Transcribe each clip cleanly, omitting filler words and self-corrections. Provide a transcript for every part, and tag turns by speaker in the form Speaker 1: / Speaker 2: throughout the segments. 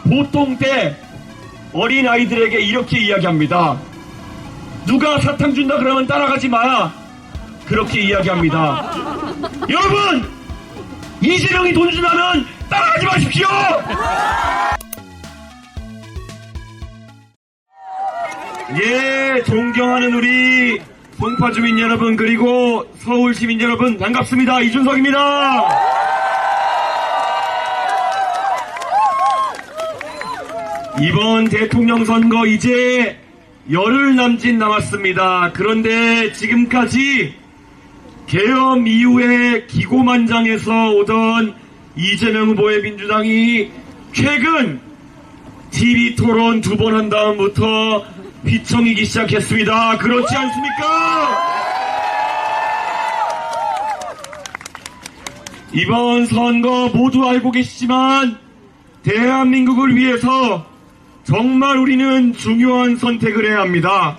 Speaker 1: 보통 때 어린아이들에게 이렇게 이야기합니다. 누가 사탕 준다 그러면 따라가지 마. 그렇게 이야기합니다. 여러분, 이재명이 돈 준다면 따라가지 마십시오. 예, 존경하는 우리 송파 주민 여러분, 그리고 서울 시민 여러분, 반갑습니다. 이준석입니다. 이번 대통령 선거 이제 열흘 남짓 남았습니다. 그런데 지금까지 계엄 이후에 기고만장해서 오던 이재명 후보의 민주당이 최근 TV토론 2번 한 다음부터 휘청이기 시작했습니다. 그렇지 않습니까? 이번 선거 모두 알고 계시지만 대한민국을 위해서 정말 우리는 중요한 선택을 해야 합니다.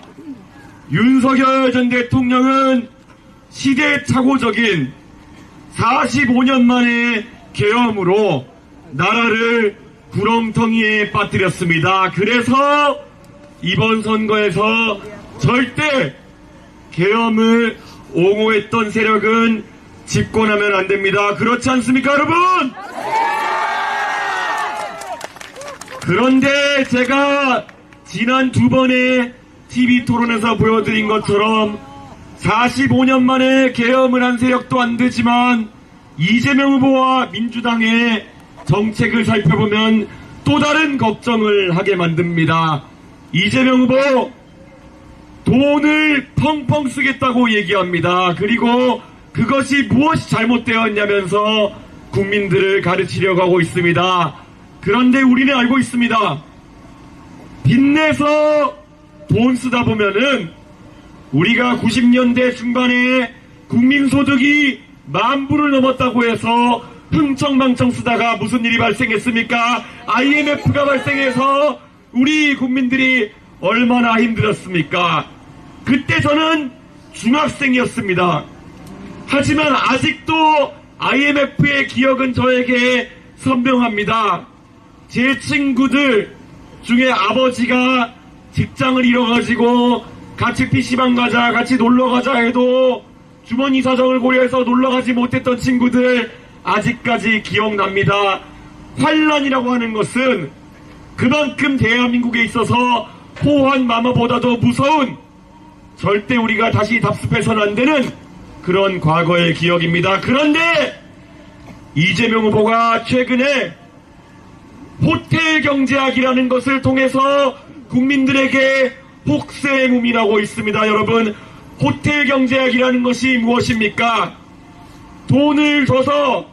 Speaker 1: 윤석열 전 대통령은 시대착오적인 45년 만의 계엄으로 나라를 구렁텅이에 빠뜨렸습니다. 그래서 이번 선거에서 절대 계엄을 옹호했던 세력은 집권하면 안 됩니다. 그렇지 않습니까, 여러분? 그런데 제가 지난 2번의 TV토론에서 보여드린 것처럼 45년 만에 계엄을 한 세력도 안 되지만 이재명 후보와 민주당의 정책을 살펴보면 또 다른 걱정을 하게 만듭니다. 이재명 후보 돈을 펑펑 쓰겠다고 얘기합니다. 그리고 그것이 무엇이 잘못되었냐면서 국민들을 가르치려고 하고 있습니다. 그런데 우리는 알고 있습니다. 빚내서 돈 쓰다 보면은 우리가 90년대 중반에 국민소득이 10,000불을 넘었다고 해서 흥청망청 쓰다가 무슨 일이 발생했습니까? IMF가 발생해서 우리 국민들이 얼마나 힘들었습니까? 그때 저는 중학생이었습니다. 하지만 아직도 IMF의 기억은 저에게 선명합니다. 제 친구들 중에 아버지가 직장을 잃어가지고 같이 PC방 가자, 같이 놀러가자 해도 주머니 사정을 고려해서 놀러가지 못했던 친구들 아직까지 기억납니다. 환란이라고 하는 것은 그만큼 대한민국에 있어서 호환 마마보다도 무서운, 절대 우리가 다시 답습해서는 안 되는 그런 과거의 기억입니다. 그런데 이재명 후보가 최근에 호텔 경제학이라는 것을 통해서 국민들에게 혹세무민하고 있습니다. 여러분, 호텔 경제학이라는 것이 무엇입니까? 돈을 줘서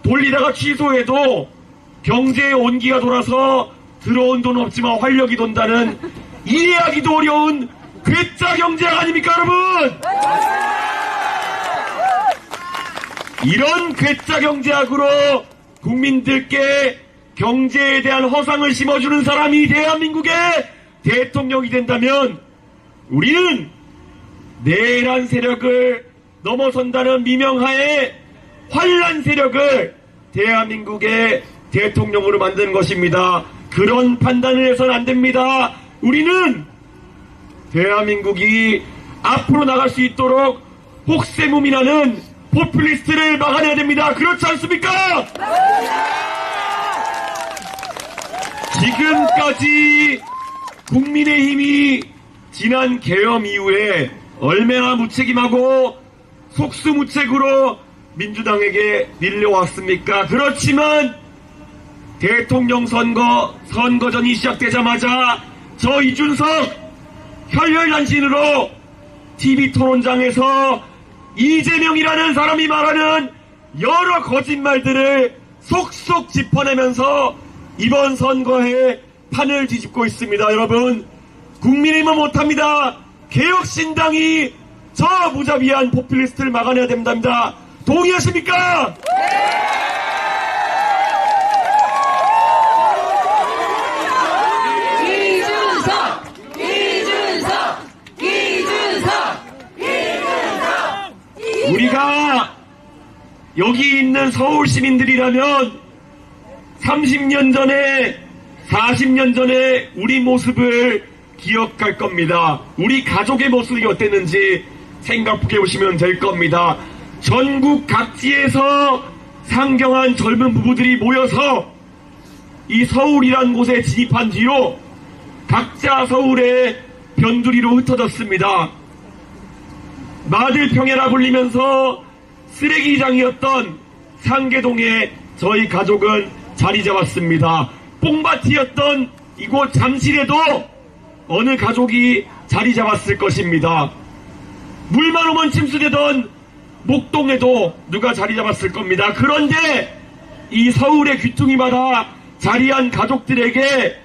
Speaker 1: 돌리다가 취소해도 경제의 온기가 돌아서 들어온 돈 없지만 활력이 돈다는 이해하기도 어려운 괴짜 경제학 아닙니까, 여러분? 이런 괴짜 경제학으로 국민들께 경제에 대한 허상을 심어주는 사람이 대한민국의 대통령이 된다면 우리는 내란 세력을 넘어선다는 미명하에 환란 세력을 대한민국의 대통령으로 만드는 것입니다. 그런 판단을 해서는 안 됩니다. 우리는 대한민국이 앞으로 나갈 수 있도록 혹세무민하는 포퓰리스트를 막아내야 됩니다. 그렇지 않습니까? 지금까지 국민의힘이 지난 계엄 이후에 얼마나 무책임하고 속수무책으로 민주당에게 밀려왔습니까? 그렇지만 대통령 선거전이 시작되자마자 저 이준석 혈혈단신으로 TV토론장에서 이재명이라는 사람이 말하는 여러 거짓말들을 속속 짚어내면서 이번 선거에 판을 뒤집고 있습니다. 여러분, 국민의힘은 못합니다. 개혁신당이 저 무자비한 포퓰리스트를 막아내야 된답니다. 동의하십니까? 우리가 여기 있는 서울 시민들이라면 30년 전에 40년 전에 우리 모습을 기억할 겁니다. 우리 가족의 모습이 어땠는지 생각해 보시면 될 겁니다. 전국 각지에서 상경한 젊은 부부들이 모여서 이 서울이란 곳에 진입한 뒤로 각자 서울의 변두리로 흩어졌습니다. 마들평야라 불리면서 쓰레기장이었던 상계동에 저희 가족은 자리 잡았습니다. 뽕밭이었던 이곳 잠실에도 어느 가족이 자리 잡았을 것입니다. 물만 오면 침수되던 목동에도 누가 자리 잡았을 겁니다. 그런데 이 서울의 귀퉁이마다 자리한 가족들에게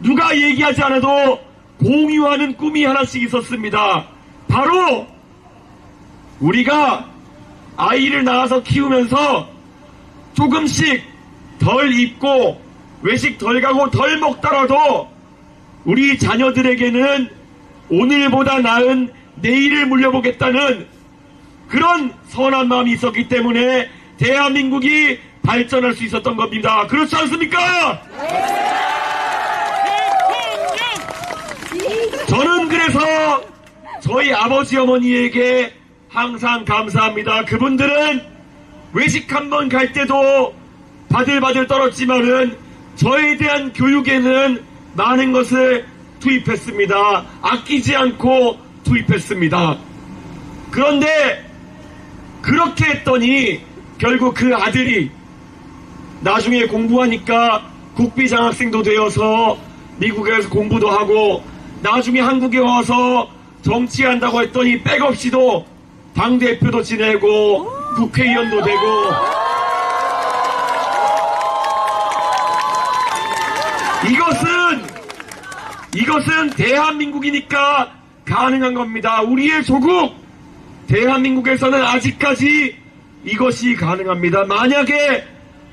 Speaker 1: 누가 얘기하지 않아도 공유하는 꿈이 하나씩 있었습니다. 바로 우리가 아이를 낳아서 키우면서 조금씩 덜 입고 외식 덜 가고 덜 먹더라도 우리 자녀들에게는 오늘보다 나은 내일을 물려보겠다는 그런 선한 마음이 있었기 때문에 대한민국이 발전할 수 있었던 겁니다. 그렇지 않습니까? 저는 그래서 저희 아버지 어머니에게 항상 감사합니다. 그분들은 외식 한번 갈 때도 바들바들 떨었지만은 저에 대한 교육에는 많은 것을 투입했습니다. 아끼지 않고 투입했습니다. 그런데 그렇게 했더니 결국 그 아들이 나중에 공부하니까 국비장학생도 되어서 미국에서 공부도 하고 나중에 한국에 와서 정치한다고 했더니 백없이도 당대표도 지내고 국회의원도 되고 이것은 대한민국이니까 가능한 겁니다. 우리의 조국 대한민국에서는 아직까지 이것이 가능합니다. 만약에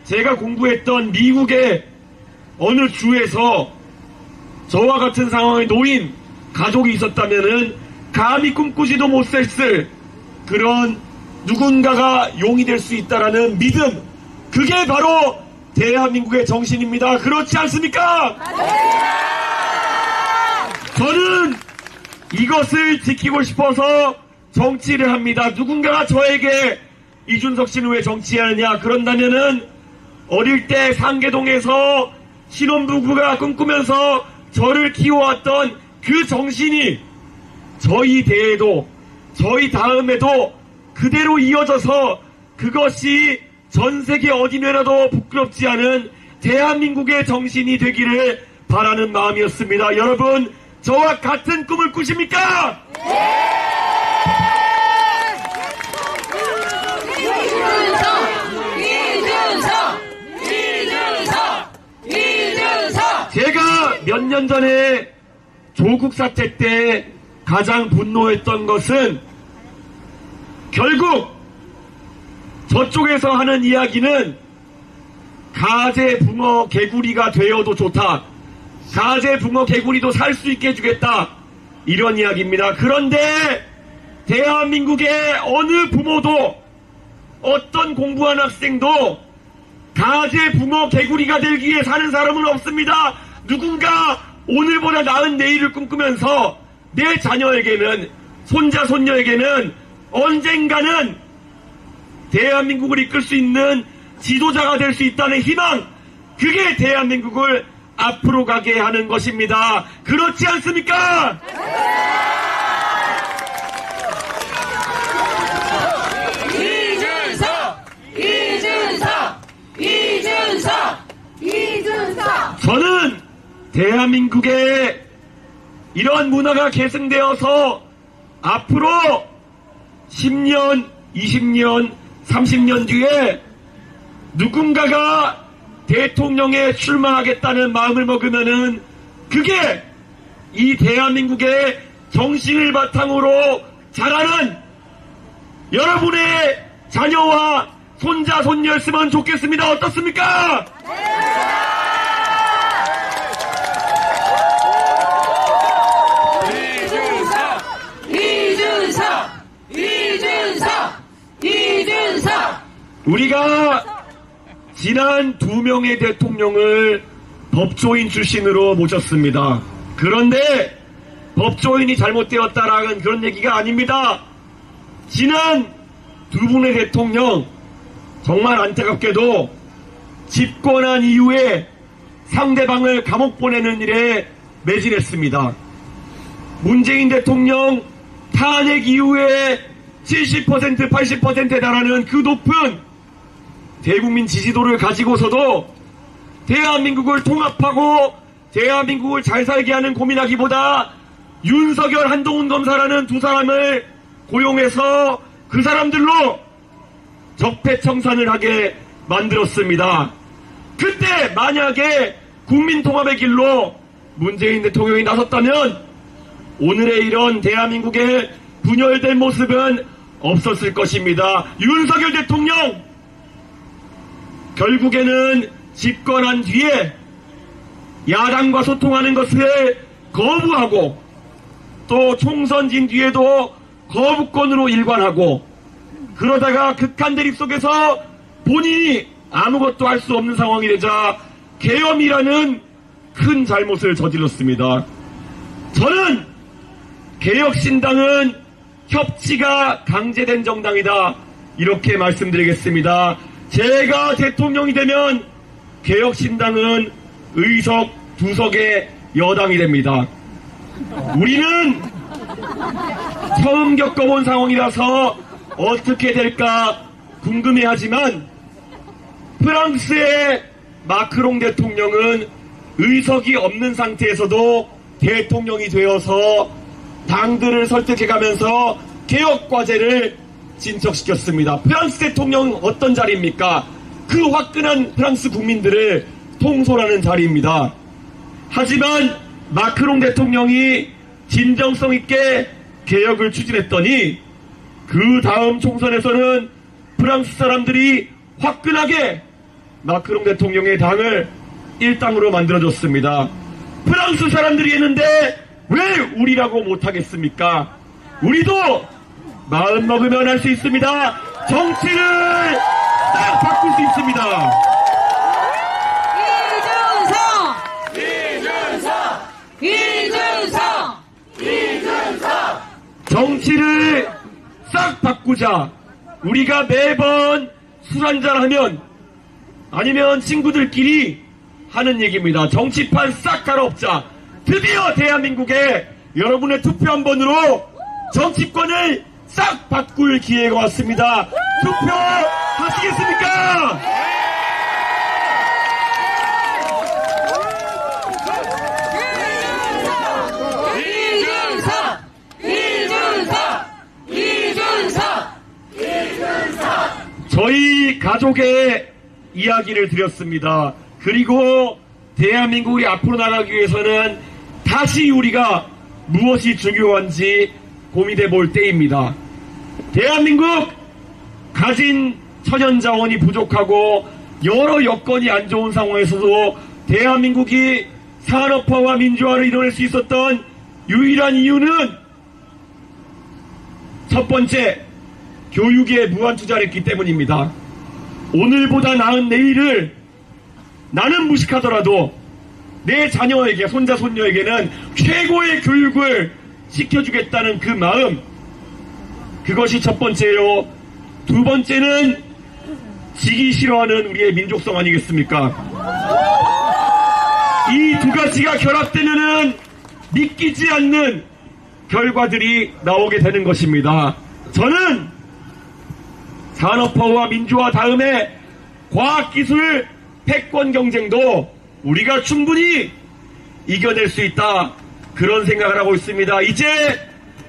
Speaker 1: 제가 공부했던 미국의 어느 주에서 저와 같은 상황에 놓인 가족이 있었다면은 감히 꿈꾸지도 못했을 그런 누군가가 용이 될 수 있다라는 믿음, 그게 바로 대한민국의 정신입니다. 그렇지 않습니까? 저는 이것을 지키고 싶어서 정치를 합니다. 누군가가 저에게 이준석 씨는 왜 정치하느냐 그런다면은 어릴 때 상계동에서 신혼부부가 꿈꾸면서 저를 키워왔던 그 정신이 저희 대에도 저희 다음에도 그대로 이어져서 그것이 전 세계 어디에라도 부끄럽지 않은 대한민국의 정신이 되기를 바라는 마음이었습니다. 여러분 저와 같은 꿈을 꾸십니까? 제가 몇 년 전에 조국 사태 때 가장 분노했던 것은 결국 저쪽에서 하는 이야기는 가재 붕어 개구리가 되어도 좋다. 가재 붕어 개구리도 살 수 있게 해주겠다. 이런 이야기입니다. 그런데 대한민국의 어느 부모도 어떤 공부한 학생도 가재 붕어 개구리가 되기 위해 사는 사람은 없습니다. 누군가 오늘보다 나은 내일을 꿈꾸면서 내 자녀에게는 손자 손녀에게는 언젠가는 대한민국을 이끌 수 있는 지도자가 될 수 있다는 희망, 그게 대한민국을 앞으로 가게 하는 것입니다. 그렇지 않습니까? 이준석! 저는 대한민국에 이런 문화가 계승되어서 앞으로 10년, 20년, 30년 뒤에 누군가가 대통령에 출마하겠다는 마음을 먹으면은 그게 이 대한민국의 정신을 바탕으로 자라는 여러분의 자녀와 손자, 손녀였으면 좋겠습니다. 어떻습니까? 우리가 지난 2명의 대통령을 법조인 출신으로 모셨습니다. 그런데 법조인이 잘못되었다라는 그런 얘기가 아닙니다. 지난 두 분의 대통령 정말 안타깝게도 집권한 이후에 상대방을 감옥 보내는 일에 매진했습니다. 문재인 대통령 탄핵 이후에 70% 80%에 달하는 그 높은 대국민 지지도를 가지고서도 대한민국을 통합하고 대한민국을 잘 살게 하는 고민하기보다 윤석열, 한동훈 검사라는 두 사람을 고용해서 그 사람들로 적폐청산을 하게 만들었습니다. 그때 만약에 국민통합의 길로 문재인 대통령이 나섰다면 오늘의 이런 대한민국의 분열된 모습은 없었을 것입니다. 윤석열 대통령 결국에는 집권한 뒤에 야당과 소통하는 것을 거부하고 또 총선진 뒤에도 거부권으로 일관하고 그러다가 극한 대립 속에서 본인이 아무것도 할 수 없는 상황이 되자 계엄이라는 큰 잘못을 저질렀습니다. 저는 개혁신당은 협치가 강제된 정당이다 이렇게 말씀드리겠습니다. 제가 대통령이 되면 개혁신당은 의석 2석의 여당이 됩니다. 우리는 처음 겪어본 상황이라서 어떻게 될까 궁금해하지만 프랑스의 마크롱 대통령은 의석이 없는 상태에서도 대통령이 되어서 당들을 설득해가면서 개혁과제를 진척시켰습니다. 프랑스 대통령은 어떤 자리입니까? 그 화끈한 프랑스 국민들을 통솔하는 자리입니다. 하지만 마크롱 대통령이 진정성 있게 개혁을 추진했더니 그 다음 총선에서는 프랑스 사람들이 화끈하게 마크롱 대통령의 당을 일당으로 만들어줬습니다. 프랑스 사람들이 했는데 왜 우리라고 못하겠습니까? 우리도 마음 먹으면 할 수 있습니다. 정치를 딱 바꿀 수 있습니다. 이준석! 정치를 싹 바꾸자. 우리가 매번 술 한잔하면 아니면 친구들끼리 하는 얘기입니다. 정치판 싹 갈아엎자. 드디어 대한민국에 여러분의 투표 한 번으로 정치권을 싹 바꿀 기회가 왔습니다. 투표하시겠습니까? 저희 가족의 이야기를 드렸습니다. 그리고 대한민국이 앞으로 나가기 위해서는 다시 우리가 무엇이 중요한지 고민해 볼 때입니다. 대한민국 가진 천연자원이 부족하고 여러 여건이 안 좋은 상황에서도 대한민국이 산업화와 민주화를 이뤄낼 수 있었던 유일한 이유는 첫 번째, 교육에 무한 투자를 했기 때문입니다. 오늘보다 나은 내일을 나는 무식하더라도 내 자녀에게, 손자, 손녀에게는 최고의 교육을 시켜주겠다는 그 마음, 그것이 첫 번째요. 두 번째는 지기 싫어하는 우리의 민족성 아니겠습니까? 이 두 가지가 결합되면은 믿기지 않는 결과들이 나오게 되는 것입니다. 저는 산업화와 민주화 다음에 과학기술 패권 경쟁도 우리가 충분히 이겨낼 수 있다, 그런 생각을 하고 있습니다. 이제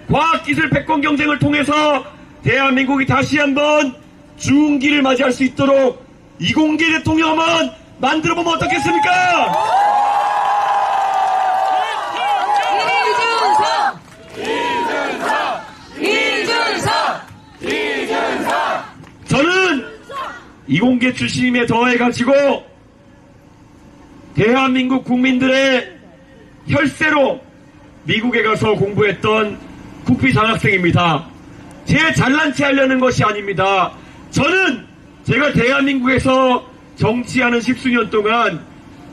Speaker 1: 과학기술 패권 경쟁을 통해서 대한민국이 다시 한번 중기를 맞이할 수 있도록 이공계 대통령 한번 만들어보면 어떻겠습니까? 저는 이공계 출신임에 더해가지고 대한민국 국민들의 혈세로 미국에 가서 공부했던 국비 장학생입니다. 제 잘난 체 하려는 것이 저는 제가 대한민국에서 정치하는 10수년 동안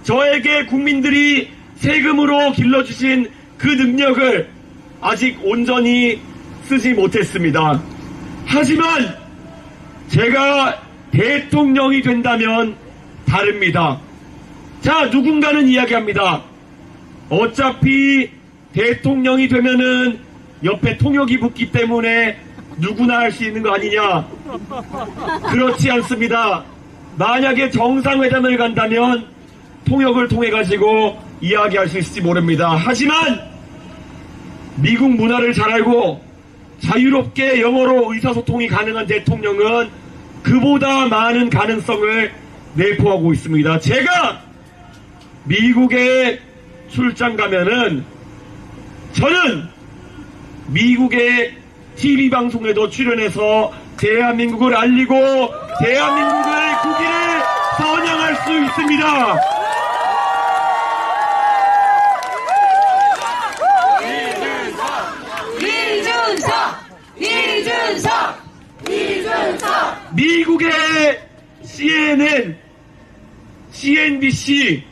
Speaker 1: 저에게 국민들이 세금으로 길러주신 그 능력을 아직 온전히 쓰지 못했습니다. 하지만 제가 대통령이 된다면 다릅니다. 자, 누군가는 이야기합니다. 어차피 대통령이 되면은 옆에 통역이 붙기 때문에 누구나 할 수 있는 거 아니냐? 그렇지 않습니다. 만약에 정상회담을 간다면 통역을 통해 가지고 이야기할 수 있을지 모릅니다. 하지만 미국 문화를 잘 알고 자유롭게 영어로 의사소통이 가능한 대통령은 그보다 많은 가능성을 내포하고 있습니다. 제가 미국에 출장 가면은 저는 미국의 TV 방송에도 출연해서 대한민국을 알리고 대한민국의 국기를 선양할 수 있습니다. 이준석! 미국의 CNN, CNBC,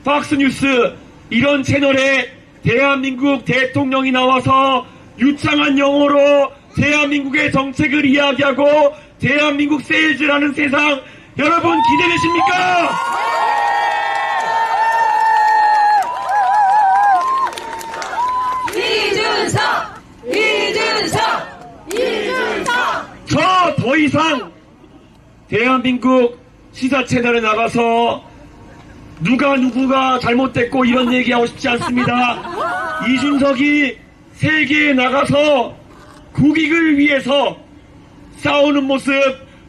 Speaker 1: 팍스뉴스 이런 채널에 대한민국 대통령이 나와서 유창한 영어로 대한민국의 정책을 이야기하고 대한민국 세일즈라는 세상 여러분 기대되십니까? 저 더 이상 대한민국 시사 채널에 나가서 누가 잘못됐고 이런 얘기하고 싶지 않습니다. 이준석이 세계에 나가서 국익을 위해서 싸우는 모습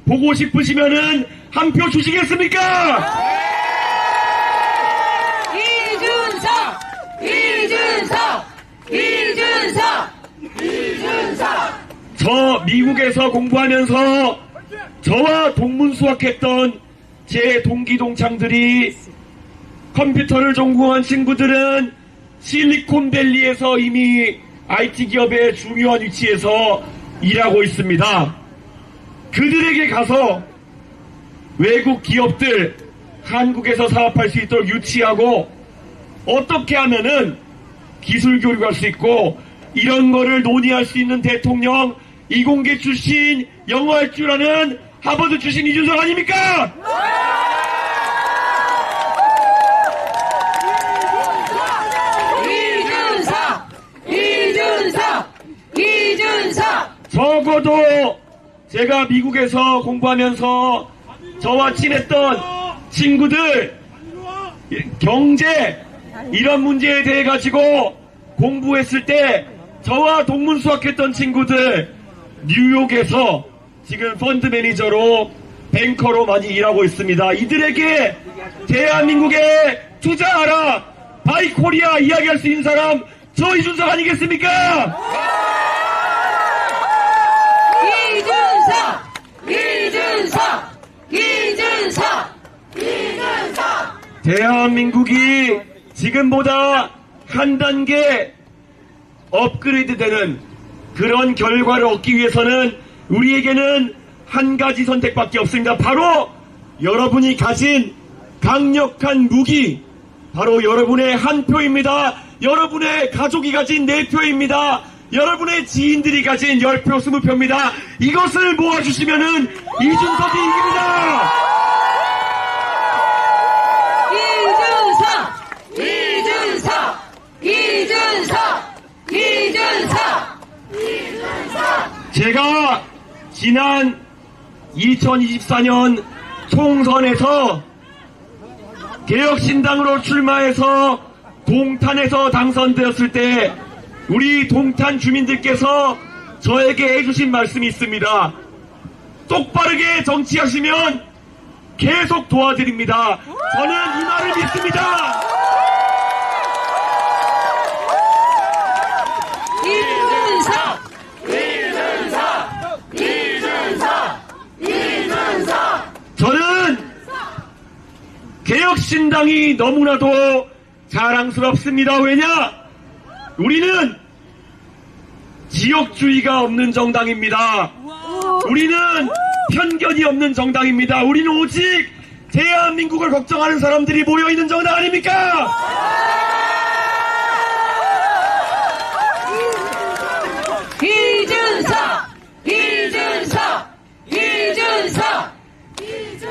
Speaker 1: 보고 싶으시면은 한 표 주시겠습니까? 이준석! 저 미국에서 공부하면서 저와 동문수학했던 제 동기동창들이 컴퓨터를 전공한 친구들은 실리콘밸리에서 이미 IT 기업의 중요한 위치에서 일하고 있습니다. 그들에게 가서 외국 기업들 한국에서 사업할 수 있도록 유치하고 어떻게 하면은 기술 교육할 수 있고 이런 거를 논의할 수 있는 대통령 이공계 출신 영어할 줄 아는 하버드 출신 이준석 아닙니까? 이준석! 적어도 제가 미국에서 공부하면서 저와 친했던 친구들 경제 이런 문제에 대해 가지고 공부했을 때 저와 동문수학했던 친구들 뉴욕에서 지금 펀드 매니저로 뱅커로 많이 일하고 있습니다. 이들에게 대한민국에 투자하라 바이 코리아 이야기할 수 있는 사람 저 이준석 아니겠습니까? 이준석! 대한민국이 지금보다 한 단계 업그레이드 되는 그런 결과를 얻기 위해서는 우리에게는 한 가지 선택밖에 없습니다. 바로 여러분이 가진 강력한 무기, 바로 여러분의 한 표입니다. 여러분의 가족이 가진 4표입니다. 여러분의 지인들이 가진 10표, 20표입니다. 이것을 모아주시면은 이준석이 이깁니다. 제가 지난 2024년 총선에서 개혁신당으로 출마해서 동탄에서 당선되었을 때 우리 동탄 주민들께서 저에게 해주신 말씀이 있습니다. 똑바르게 정치하시면 계속 도와드립니다. 저는 이 말을 믿습니다. 저는 개혁신당이 너무나도 자랑스럽습니다. 왜냐? 우리는 지역주의가 없는 정당입니다. 우리는 편견이 없는 정당입니다. 우리는 오직 대한민국을 걱정하는 사람들이 모여있는 정당 아닙니까?
Speaker 2: 이준석!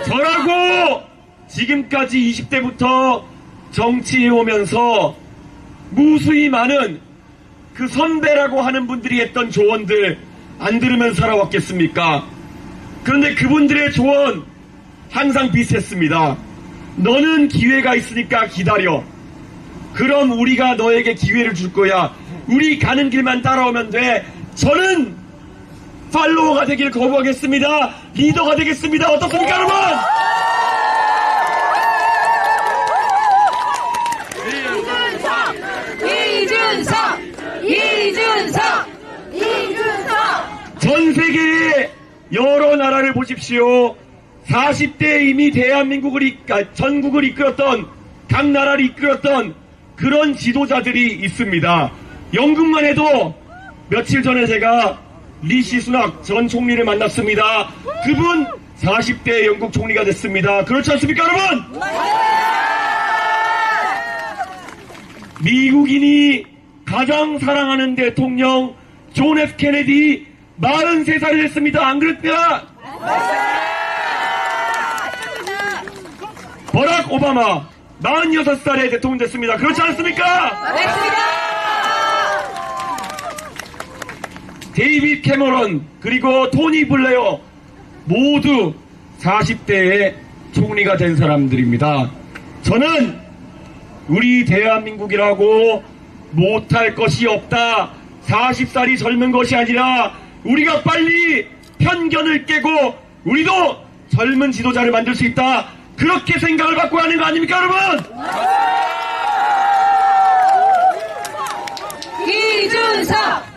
Speaker 1: 저라고 지금까지 20대부터 정치에 오면서 무수히 많은 그 선배라고 하는 분들이 했던 조언들 안 들으면 살아왔겠습니까? 그런데 그분들의 조언 항상 비슷했습니다. 너는 기회가 있으니까 기다려. 그럼 우리가 너에게 기회를 줄 거야. 우리 가는 길만 따라오면 돼. 저는 팔로워가 되길 거부하겠습니다. 리더가 되겠습니다. 어떻습니까, 여러분?
Speaker 2: 이준석!
Speaker 1: 전 세계의 여러 나라를 보십시오. 40대에 이미 대한민국을 전국을 이끌었던, 각 나라를 이끌었던 그런 지도자들이 있습니다. 영국만 해도 며칠 전에 제가 리시 수낙 전 총리를 만났습니다. 그분 40대 영국 총리가 됐습니다. 그렇지 않습니까, 여러분? 미국인이 가장 사랑하는 대통령 존 F 케네디 43살이 됐습니다. 안 그랬냐? 버락 오바마 46살에 대통령 됐습니다. 그렇지 않습니까? 데이빗 캐머런 그리고 토니 블레어 모두 40대에 총리가 된 사람들입니다. 저는 우리 대한민국이라고 못할 것이 없다. 40살이 젊은 것이 아니라 우리가 빨리 편견을 깨고 우리도 젊은 지도자를 만들 수 있다. 그렇게 생각을 갖고 하는 거 아닙니까, 여러분?
Speaker 2: 이준석!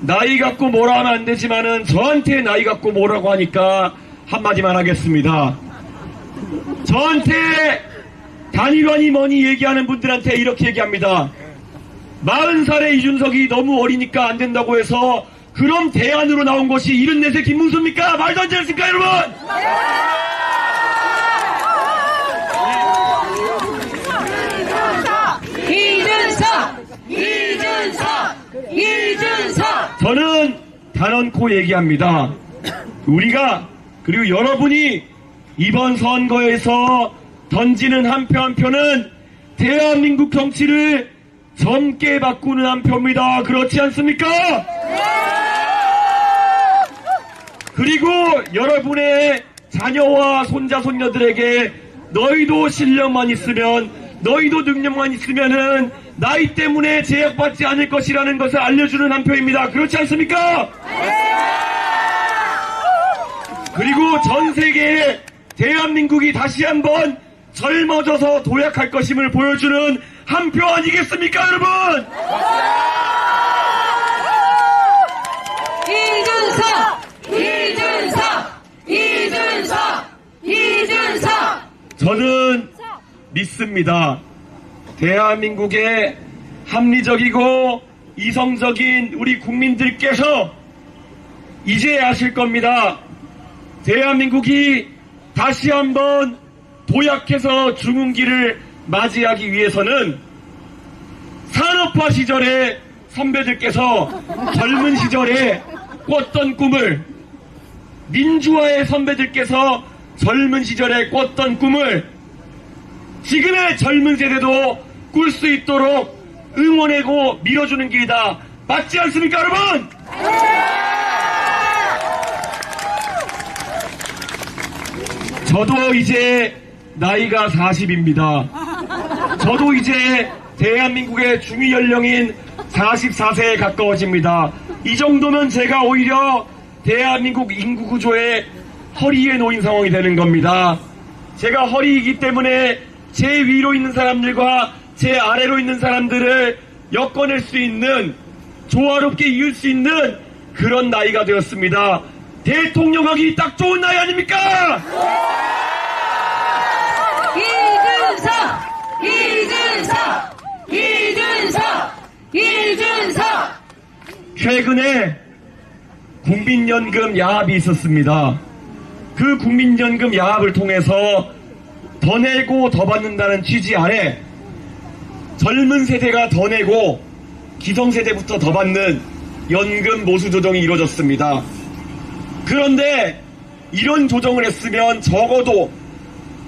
Speaker 1: 나이 갖고 뭐라 하면 안 되지만은 저한테 나이 갖고 뭐라고 하니까 한마디만 하겠습니다. 저한테 단일화니 뭐니 얘기하는 분들한테 이렇게 얘기합니다. 40살의 이준석이 너무 어리니까 안 된다고 해서 그럼 대안으로 나온 것이 74세 김문수입니까? 말도 안 되지 않습니까, 여러분?
Speaker 2: 이준석!
Speaker 1: 저는 단언코 얘기합니다. 우리가 그리고 여러분이 이번 선거에서 던지는 한 표 한 표는 대한민국 정치를 젊게 바꾸는 한 표입니다. 그렇지 않습니까? 그리고 여러분의 자녀와 손자 손녀들에게 너희도 실력만 있으면 너희도 능력만 있으면은 나이 때문에 제약받지 않을 것이라는 것을 알려주는 한 표입니다. 그렇지 않습니까? 그리고 전 세계에 대한민국이 다시 한번 젊어져서 도약할 것임을 보여주는 한 표 아니겠습니까, 여러분?
Speaker 2: 이준석!
Speaker 1: 저는 믿습니다. 대한민국의 합리적이고 이성적인 우리 국민들께서 이제 아실 겁니다. 대한민국이 다시 한번 도약해서 중흥기를 맞이하기 위해서는 산업화 시절에 선배들께서 젊은 시절에 꿨던 꿈을, 민주화의 선배들께서 젊은 시절에 꿨던 꿈을 지금의 젊은 세대도 꿀 수 있도록 응원하고 밀어주는 길이다. 맞지 않습니까, 여러분? 저도 이제 나이가 40입니다. 저도 이제 대한민국의 중위 연령인 44세에 가까워집니다. 이 정도면 제가 오히려 대한민국 인구 구조의 허리에 놓인 상황이 되는 겁니다. 제가 허리이기 때문에 제 위로 있는 사람들과 제 아래로 있는 사람들을 엮어낼 수 있는, 조화롭게 이을 수 있는 그런 나이가 되었습니다. 대통령하기 딱 좋은 나이 아닙니까?
Speaker 2: 이준석!
Speaker 1: 최근에 국민연금 야합이 있었습니다. 그 국민연금 야합을 통해서 더 내고 더 받는다는 취지 아래 젊은 세대가 더 내고 기성세대부터 더 받는 연금 모수 조정이 이루어졌습니다. 그런데 이런 조정을 했으면 적어도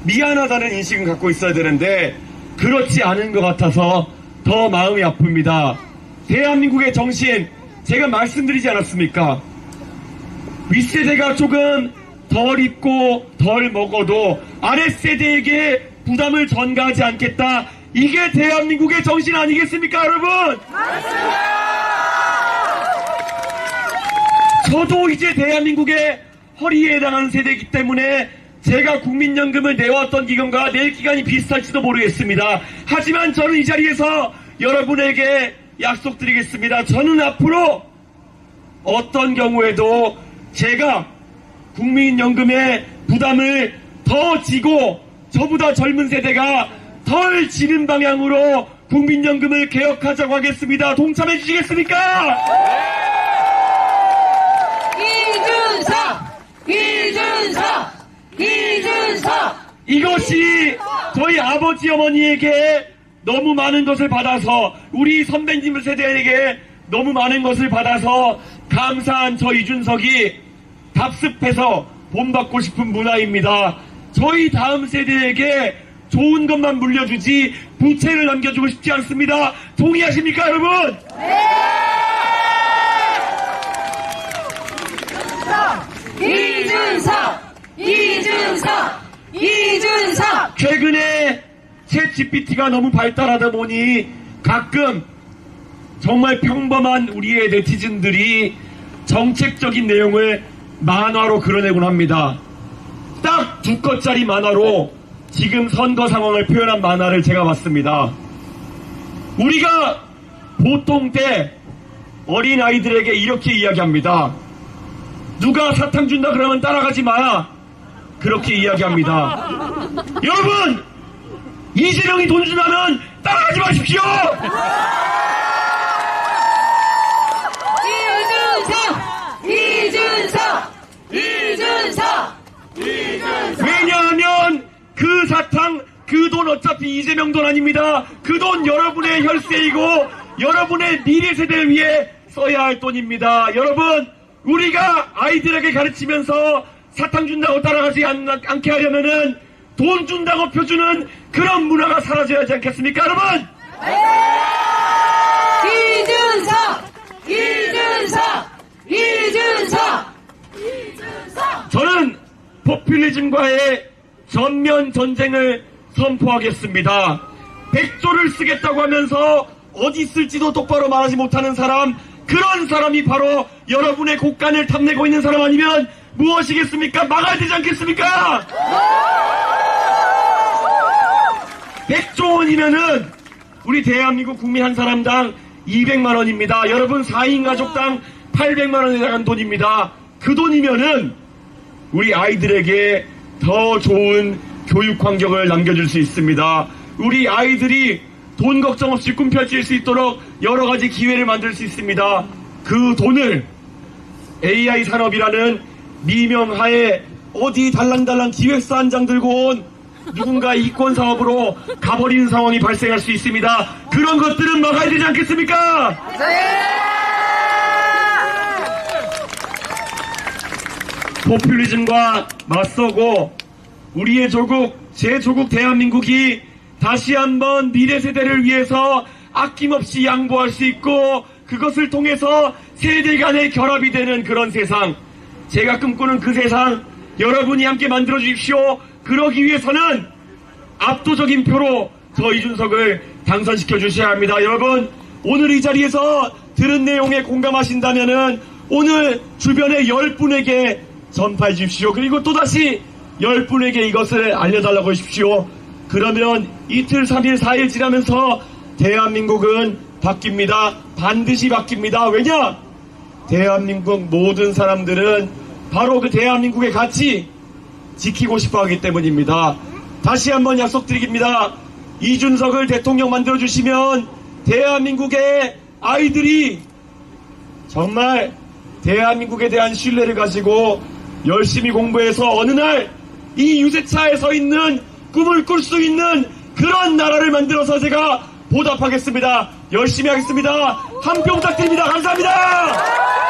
Speaker 1: 미안하다는 인식은 갖고 있어야 되는데 그렇지 않은 것 같아서 더 마음이 아픕니다. 대한민국의 정신 제가 말씀드리지 않았습니까? 윗세대가 조금 덜 입고 덜 먹어도 아랫세대에게 부담을 전가하지 않겠다. 이게 대한민국의 정신 아니겠습니까, 여러분? 저도 이제 대한민국의 허리에 해당하는 세대이기 때문에 제가 국민연금을 내왔던 기간과 낼 기간이 비슷할지도 모르겠습니다. 하지만 저는 이 자리에서 여러분에게 약속드리겠습니다. 저는 앞으로 어떤 경우에도 제가 국민연금의 부담을 더 지고 저보다 젊은 세대가 덜 지는 방향으로 국민연금을 개혁하자고 하겠습니다. 동참해 주시겠습니까?
Speaker 2: 이준석!
Speaker 1: 이것이 저희 아버지 어머니에게 너무 많은 것을 받아서 우리 선배님 세대에게 너무 많은 것을 받아서 감사한 저 이준석이 답습해서 본받고 싶은 문화입니다. 저희 다음 세대에게 좋은 것만 물려주지 부채를 남겨주고 싶지 않습니다. 동의하십니까, 여러분?
Speaker 2: 이준석!
Speaker 1: 최근에 챗 GPT가 너무 발달하다 보니 가끔 정말 평범한 우리의 네티즌들이 정책적인 내용을 만화로 그려내곤 합니다. 딱 2컷짜리 만화로 지금 선거 상황을 표현한 만화를 제가 봤습니다. 우리가 보통 때 어린아이들에게 이렇게 이야기합니다. 누가 사탕 준다 그러면 따라가지 마라. 그렇게 이야기합니다. 여러분! 이재명이 돈 준다면 따라가지 마십시오!
Speaker 2: 이준석!
Speaker 1: 왜냐하면 그 사탕, 그 돈 어차피 이재명 돈 아닙니다. 그 돈 여러분의 혈세이고 여러분의 미래 세대를 위해 써야 할 돈입니다. 여러분, 우리가 아이들에게 가르치면서 사탕 준다고 따라가지 않게 하려면은 돈 준다고 표주는 그런 문화가 사라져야 하지 않겠습니까, 여러분?
Speaker 2: 이준석!
Speaker 1: 저는 포퓰리즘과의 전면 전쟁을 선포하겠습니다. 100조를 쓰겠다고 하면서 어디 쓸지도 똑바로 말하지 못하는 사람, 그런 사람이 바로 여러분의 곳간을 탐내고 있는 사람 아니면 무엇이겠습니까? 막아야 되지 않겠습니까? 100조 원이면은 우리 대한민국 국민 한 사람당 200만 원입니다. 여러분 4인 가족당 800만 원에 달하는 돈입니다. 그 돈이면은 우리 아이들에게 더 좋은 교육 환경을 남겨줄 수 있습니다. 우리 아이들이 돈 걱정 없이 꿈 펼칠 수 있도록 여러 가지 기회를 만들 수 있습니다. 그 돈을 AI 산업이라는 미명하에 어디 달랑달랑 기획서 한 장 들고 온 누군가 이권 사업으로 가버리는 상황이 발생할 수 있습니다. 그런 것들은 막아야 되지 않겠습니까? 포퓰리즘과 맞서고 우리의 조국, 제 조국 대한민국이 다시 한번 미래 세대를 위해서 아낌없이 양보할 수 있고 그것을 통해서 세대 간의 결합이 되는 그런 세상, 제가 꿈꾸는 그 세상 여러분이 함께 만들어 주십시오. 그러기 위해서는 압도적인 표로 저 이준석을 당선시켜 주셔야 합니다. 여러분, 오늘 이 자리에서 들은 내용에 공감하신다면은 오늘 주변에 10분에게 전파해 주십시오. 그리고 또다시 10분에게 이것을 알려달라고 하십시오. 그러면 이틀, 3일, 4일 지나면서 대한민국은 바뀝니다. 반드시 바뀝니다. 왜냐? 대한민국 모든 사람들은 바로 그 대한민국의 가치 지키고 싶어 하기 때문입니다. 다시 한번 약속드립니다. 이준석을 대통령 만들어주시면 대한민국의 아이들이 정말 대한민국에 대한 신뢰를 가지고 열심히 공부해서 어느 날 이 유세차에 서 있는 꿈을 꿀 수 있는 그런 나라를 만들어서 제가 보답하겠습니다. 열심히 하겠습니다. 한 표 부탁드립니다. 감사합니다.